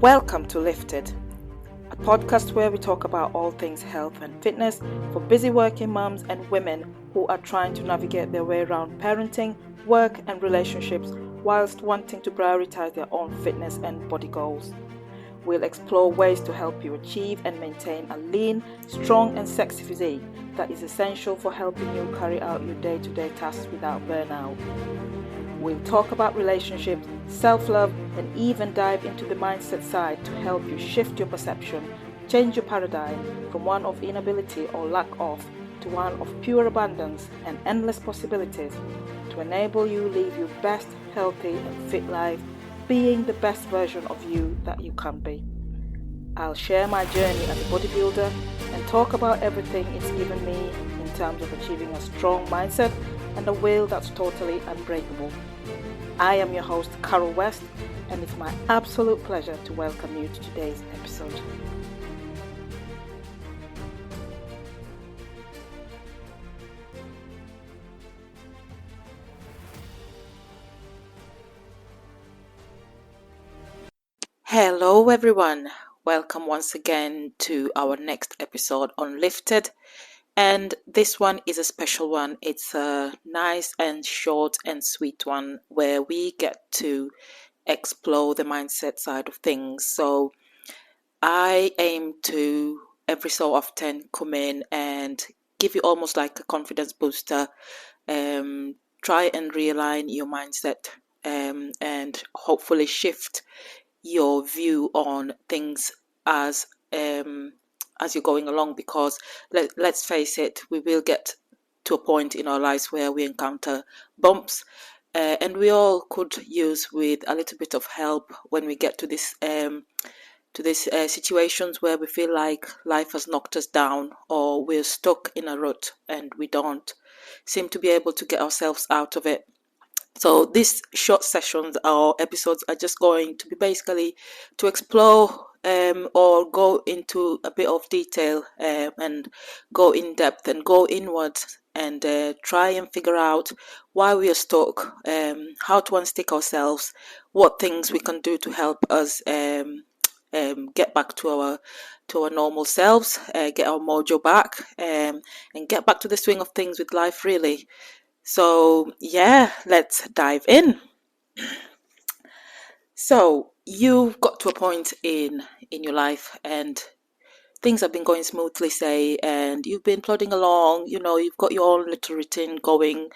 Welcome to Lifted, a podcast where we talk about all things health and fitness for busy working mums and women who are trying to navigate their way around parenting, work and relationships whilst wanting to prioritize their own fitness and body goals. We'll explore ways to help you achieve and maintain a lean, strong and sexy physique that is essential for helping you carry out your day-to-day tasks without burnout. We'll talk about relationships, self-love, and even dive into the mindset side to help you shift your perception, change your paradigm from one of inability or lack of to one of pure abundance and endless possibilities to enable you live your best, healthy, and fit life, being the best version of you that you can be. I'll share my journey as a bodybuilder and talk about everything it's given me in terms of achieving a strong mindset and a will that's totally unbreakable. I am your host, Carol West, and it's my absolute pleasure to welcome you to today's episode. Hello everyone, welcome once again to our next episode on Lifted. And this one is a special one. It's a nice and short and sweet one where we get to explore the mindset side of things. So I aim to every so often come in and give you almost like a confidence booster. Try and realign your mindset and hopefully shift your view on things as you're going along, because let's face it, we will get to a point in our lives where we encounter bumps, and we all could use with a little bit of help when we get to this situations where we feel like life has knocked us down or we're stuck in a rut and we don't seem to be able to get ourselves out of it. So these short sessions or episodes are just going to be basically to explore or go into a bit of detail and go in depth and go inward and try and figure out why we are stuck, how to unstick ourselves, what things we can do to help us get back to our normal selves, get our mojo back, and get back to the swing of things with life, really. So yeah, let's dive in. So you've got to a point in your life and things have been going smoothly, say, and you've been plodding along, you've got your own little routine going,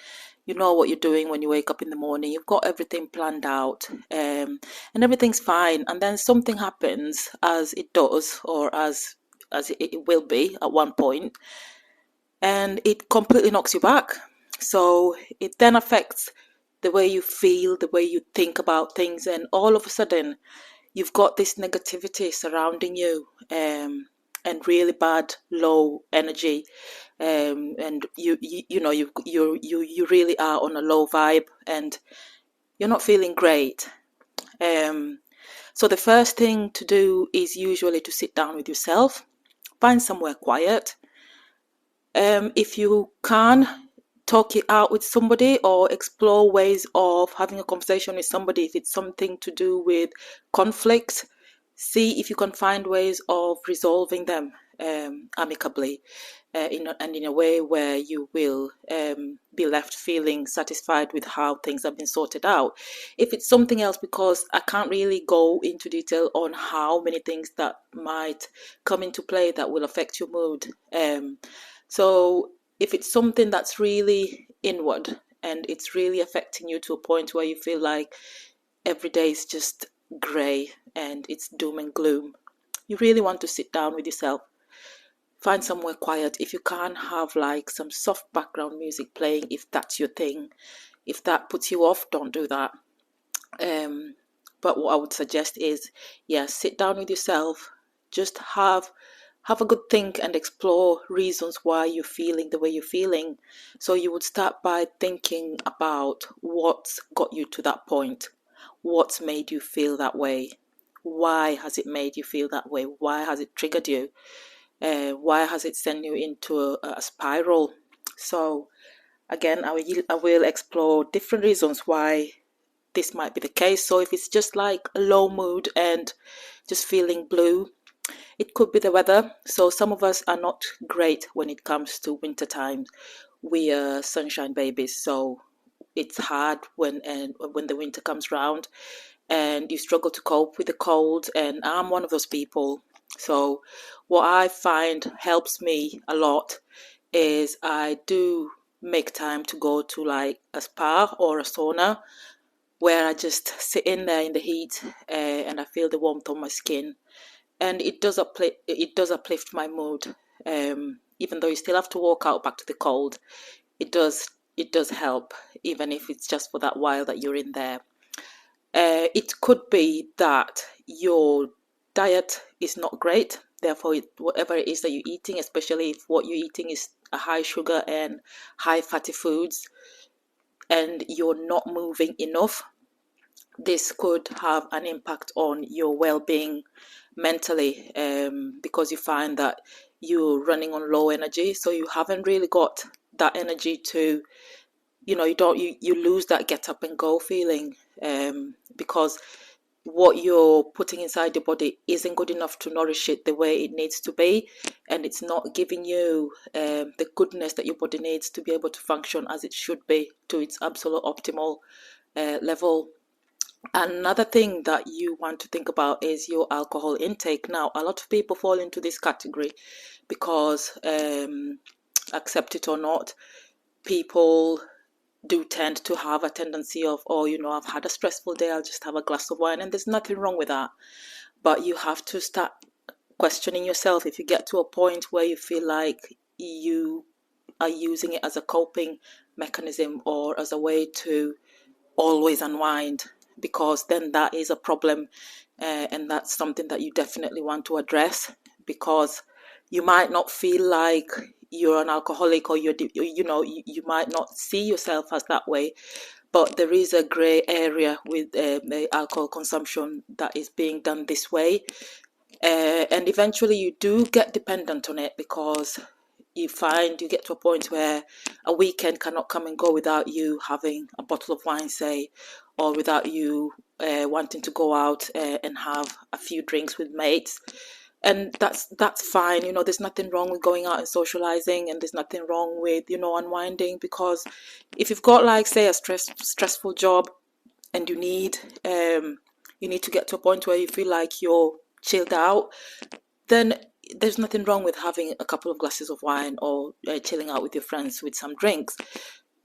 you know what you're doing when you wake up in the morning, you've got everything planned out, and everything's fine. And then something happens, as it does, or as it will be at one point, and it completely knocks you back. So it then affects the way you feel, the way you think about things, and all of a sudden you've got this negativity surrounding you, and really bad low energy, and you really are on a low vibe and you're not feeling great. So the first thing to do is usually to sit down with yourself, find somewhere quiet. If you can, talk it out with somebody or explore ways of having a conversation with somebody. If it's something to do with conflict, see if you can find ways of resolving them amicably, in a way where you will be left feeling satisfied with how things have been sorted out. If it's something else, because I can't really go into detail on how many things that might come into play that will affect your mood. So if it's something that's really inward and it's really affecting you to a point where you feel like every day is just grey and it's doom and gloom, you really want to sit down with yourself, find somewhere quiet. If you can, have like some soft background music playing, if that's your thing. If that puts you off, don't do that. But what I would suggest is, sit down with yourself, just have a good think and explore reasons why you're feeling the way you're feeling. So you would start by thinking about what's got you to that point. What's made you feel that way? Why has it made you feel that way? Why has it triggered you? Why has it sent you into a spiral? So again, I will explore different reasons why this might be the case. So if it's just like a low mood and just feeling blue, it could be the weather. So some of us are not great when it comes to winter times. We are sunshine babies, so it's hard when the winter comes round and you struggle to cope with the cold. And I'm one of those people. So what I find helps me a lot is I do make time to go to like a spa or a sauna where I just sit in there in the heat, and I feel the warmth on my skin, and it does uplift my mood. Even though you still have to walk out back to the cold, it does help, even if it's just for that while that you're in there. It could be that your diet is not great. Therefore, whatever it is that you're eating, especially if what you're eating is a high sugar and high fatty foods, and you're not moving enough, this could have an impact on your well-being mentally, because you find that you're running on low energy, so you haven't really got that energy to, you lose that get up and go feeling, because what you're putting inside your body isn't good enough to nourish it the way it needs to be, and it's not giving you the goodness that your body needs to be able to function as it should be to its absolute optimal level. Another thing that you want to think about is your alcohol intake. Now, a lot of people fall into this category because, accept it or not, people do tend to have a tendency of, oh, I've had a stressful day, I'll just have a glass of wine, and there's nothing wrong with that. But you have to start questioning yourself if you get to a point where you feel like you are using it as a coping mechanism or as a way to always unwind, because then that is a problem, and that's something that you definitely want to address, because you might not feel like you're an alcoholic, or you might not see yourself as that way, but there is a gray area with the alcohol consumption that is being done this way, and eventually you do get dependent on it, because you find you get to a point where a weekend cannot come and go without you having a bottle of wine, say, or without you wanting to go out and have a few drinks with mates. And that's fine. There's nothing wrong with going out and socializing, and there's nothing wrong with unwinding, because if you've got, like, say, a stressful job, and you need to get to a point where you feel like you're chilled out, then there's nothing wrong with having a couple of glasses of wine, or chilling out with your friends with some drinks.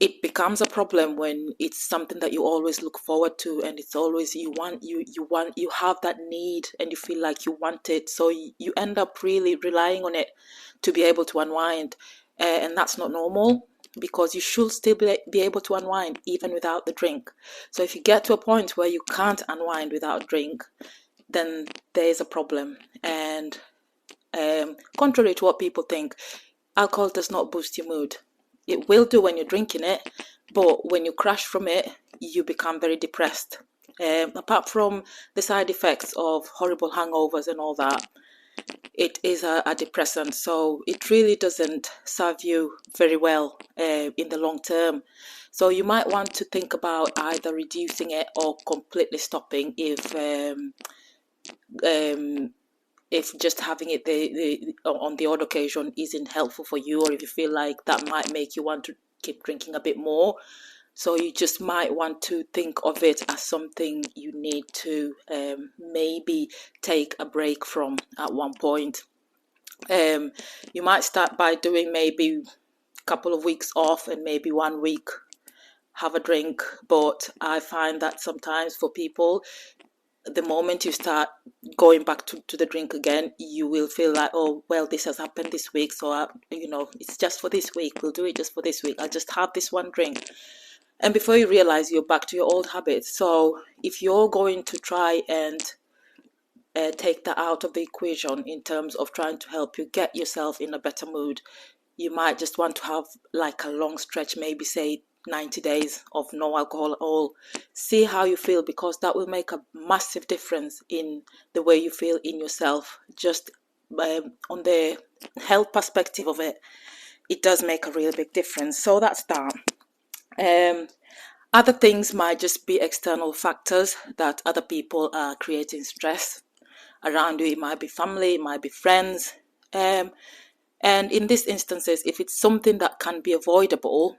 It becomes a problem when it's something that you always look forward to, and it's always you have that need, and you feel like you want it, so you end up really relying on it to be able to unwind, and that's not normal, because you should still be able to unwind even without the drink. So if you get to a point where you can't unwind without drink, then there is a problem. And contrary to what people think, alcohol does not boost your mood. It will do when you're drinking it, but when you crash from it, you become very depressed. Apart from the side effects of horrible hangovers and all that, it is a depressant, so it really doesn't serve you very well in the long term. So you might want to think about either reducing it or completely stopping if just having it on the odd occasion isn't helpful for you, or if you feel like that might make you want to keep drinking a bit more. So you just might want to think of it as something you need to maybe take a break from at one point. You might start by doing maybe a couple of weeks off, and maybe 1 week have a drink. But I find that sometimes for people, the moment you start going back to the drink again, you will feel like, oh, well, this has happened this week, so it's just for this week, we'll do it just for this week, I'll just have this one drink. And before you realize, you're back to your old habits. So if you're going to try and take that out of the equation in terms of trying to help you get yourself in a better mood, you might just want to have like a long stretch, maybe say 90 days of no alcohol at all. See how you feel, because that will make a massive difference in the way you feel in yourself. Just on the health perspective of it, it does make a really big difference. So that's that. Other things might just be external factors that other people are creating stress around you. It might be family, it might be friends. And in these instances, if it's something that can be avoidable,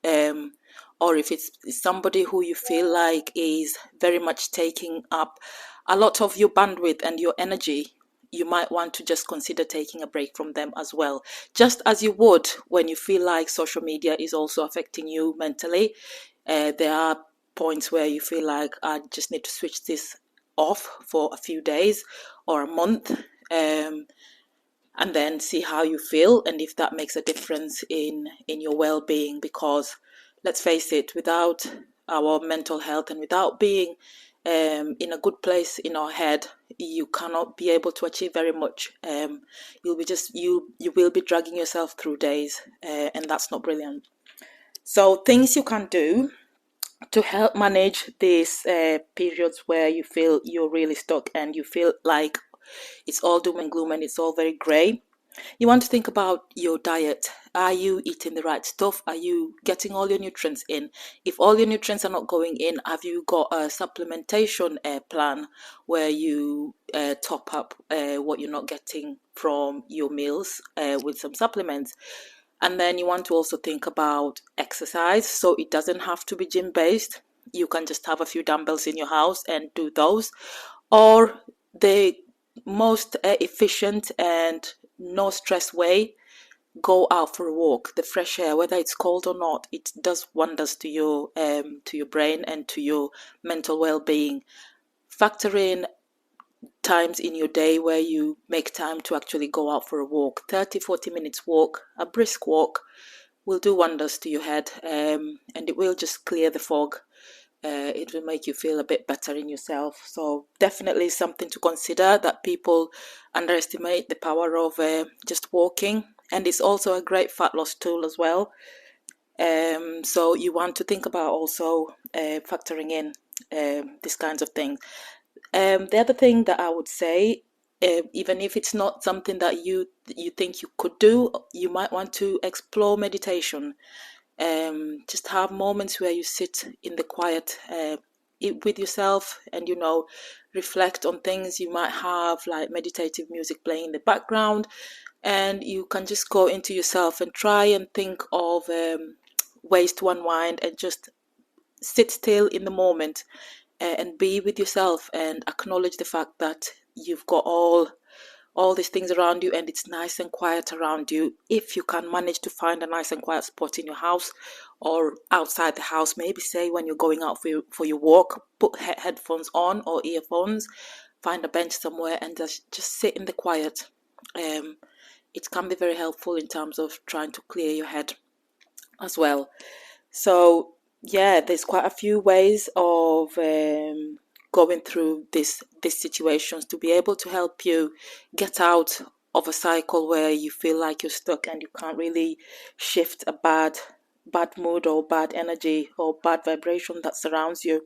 um, or if it's somebody who you feel like is very much taking up a lot of your bandwidth and your energy, you might want to just consider taking a break from them as well. Just as you would when you feel like social media is also affecting you mentally. There are points where you feel like I just need to switch this off for a few days or a month. And then see how you feel and if that makes a difference in your well-being, because let's face it, without our mental health and without being in a good place in our head, you cannot be able to achieve very much. You'll be just you will be dragging yourself through days, and that's not brilliant. So things you can do to help manage these periods where you feel you're really stuck and you feel like it's all doom and gloom and it's all very grey. You want to think about your diet. Are you eating the right stuff? Are you getting all your nutrients in? If all your nutrients are not going in, have you got a supplementation plan where you top up what you're not getting from your meals with some supplements? And then you want to also think about exercise. So it doesn't have to be gym based. You can just have a few dumbbells in your house and do those. Or the most efficient and no stress way, go out for a walk. The fresh air, whether it's cold or not, it does wonders to your brain and to your mental well-being. Factor in times in your day where you make time to actually go out for a walk. 30-40 minutes walk, a brisk walk, will do wonders to your head, and it will just clear the fog. It will make you feel a bit better in yourself. So definitely something to consider, that people underestimate the power of just walking. And it's also a great fat loss tool as well. So you want to think about also factoring in these kinds of things. The other thing that I would say, even if it's not something that you think you could do, you might want to explore meditation. Just have moments where you sit in the quiet with yourself and reflect on things. You might have like meditative music playing in the background, and you can just go into yourself and try and think of ways to unwind and just sit still in the moment, and be with yourself and acknowledge the fact that you've got all these things around you and it's nice and quiet around you. If you can manage to find a nice and quiet spot in your house or outside the house, maybe say when you're going out for your walk, put headphones on or earphones, find a bench somewhere and just sit in the quiet. It can be very helpful in terms of trying to clear your head as well. So yeah, there's quite a few ways of going through these situations to be able to help you get out of a cycle where you feel like you're stuck and you can't really shift a bad mood or bad energy or bad vibration that surrounds you.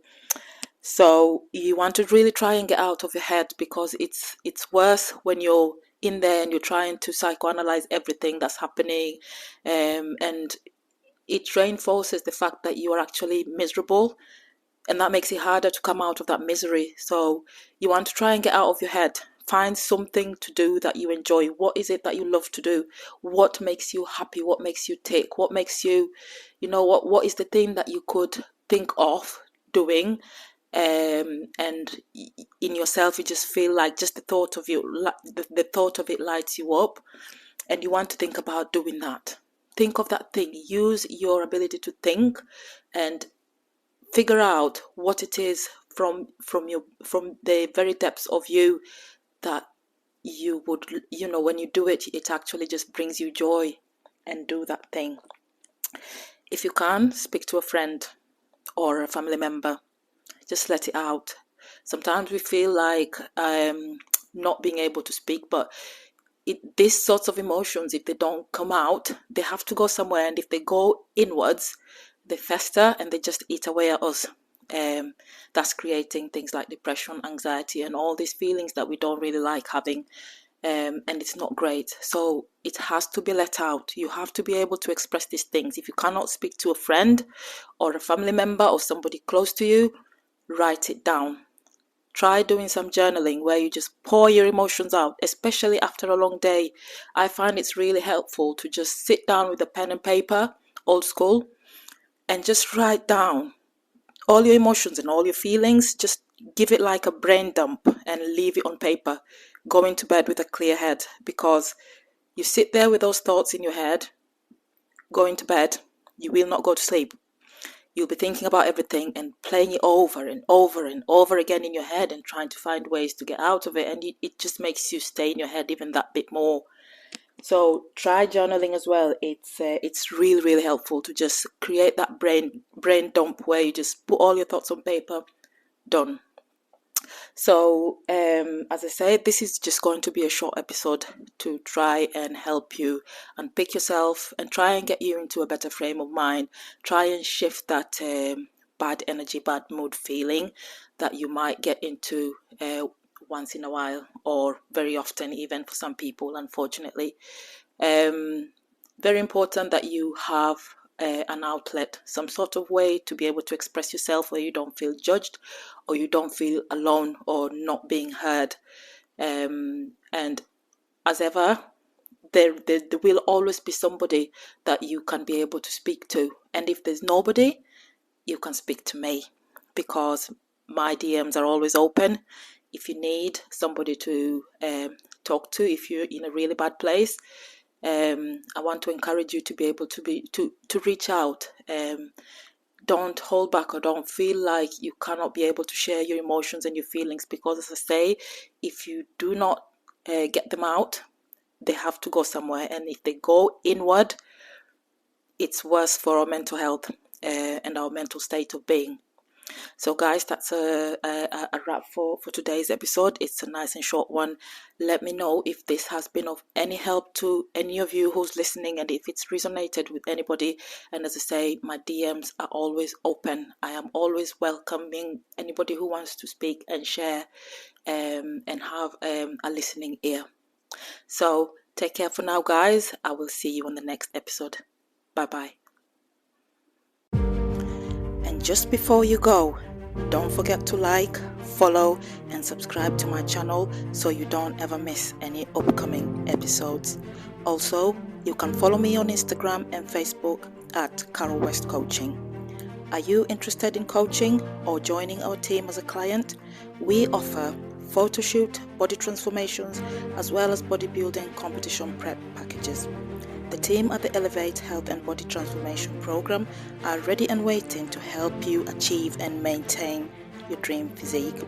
So you want to really try and get out of your head, because it's worse when you're in there and you're trying to psychoanalyze everything that's happening, and it reinforces the fact that you are actually miserable, and that makes it harder to come out of that misery. So you want to try and get out of your head. Find something to do that you enjoy. What is it that you love to do? What makes you happy? What makes you tick? What makes you, what is the thing that you could think of doing? And in yourself, you just feel like just the thought of the thought of it lights you up, and you want to think about doing that. Think of that thing. Use your ability to think and figure out what it is from the very depths of you that you would, when you do it, it actually just brings you joy, and do that thing. If you can, speak to a friend or a family member. Just let it out. Sometimes we feel like not being able to speak, but these sorts of emotions, if they don't come out, they have to go somewhere, and if they go inwards, they fester and they just eat away at us. That's creating things like depression, anxiety, and all these feelings that we don't really like having. and it's not great. So it has to be let out. You have to be able to express these things. If you cannot speak to a friend or a family member or somebody close to you, write it down. Try doing some journaling where you just pour your emotions out, especially after a long day. I find it's really helpful to just sit down with a pen and paper, old school, and just write down all your emotions and all your feelings. Just give it like a brain dump and leave it on paper. Going to bed with a clear head, because you sit there with those thoughts in your head, going to bed, you will not go to sleep. You'll be thinking about everything and playing it over and over and over again in your head and trying to find ways to get out of it. And it just makes you stay in your head even that bit more. So try journaling as well. It's really, really helpful to just create that brain dump where you just put all your thoughts on paper. Done. So as I said, this is just going to be a short episode to try and help you unpick yourself and try and get you into a better frame of mind. Try and shift that bad energy, bad mood feeling that you might get into once in a while, or very often even for some people, unfortunately. Very important that you have an outlet, some sort of way to be able to express yourself where you don't feel judged or you don't feel alone or not being heard. And as ever, there will always be somebody that you can be able to speak to. And if there's nobody, you can speak to me, because my DMs are always open. If you need somebody to talk to, if you're in a really bad place, I want to encourage you to be able to reach out. Don't hold back, or don't feel like you cannot be able to share your emotions and your feelings, because, as I say, if you do not get them out, they have to go somewhere. And if they go inward, it's worse for our mental health and our mental state of being. So guys, that's a wrap for today's episode. It's a nice and short one. Let me know if this has been of any help to any of you who's listening, and if it's resonated with anybody. And as I say, my DMs are always open. I am always welcoming anybody who wants to speak and share and have a listening ear. So take care for now, guys. I will see you on the next episode. Bye-bye. And just before you go, don't forget to like, follow, and subscribe to my channel so you don't ever miss any upcoming episodes. Also, you can follow me on Instagram and Facebook at Carol West Coaching. Are you interested in coaching or joining our team as a client? We offer photo shoot, body transformations, as well as bodybuilding competition prep packages. The team at the Elevate Health and Body Transformation Program are ready and waiting to help you achieve and maintain your dream physique.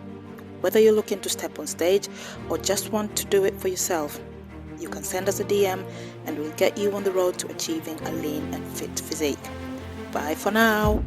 Whether you're looking to step on stage or just want to do it for yourself, you can send us a DM and we'll get you on the road to achieving a lean and fit physique. Bye for now.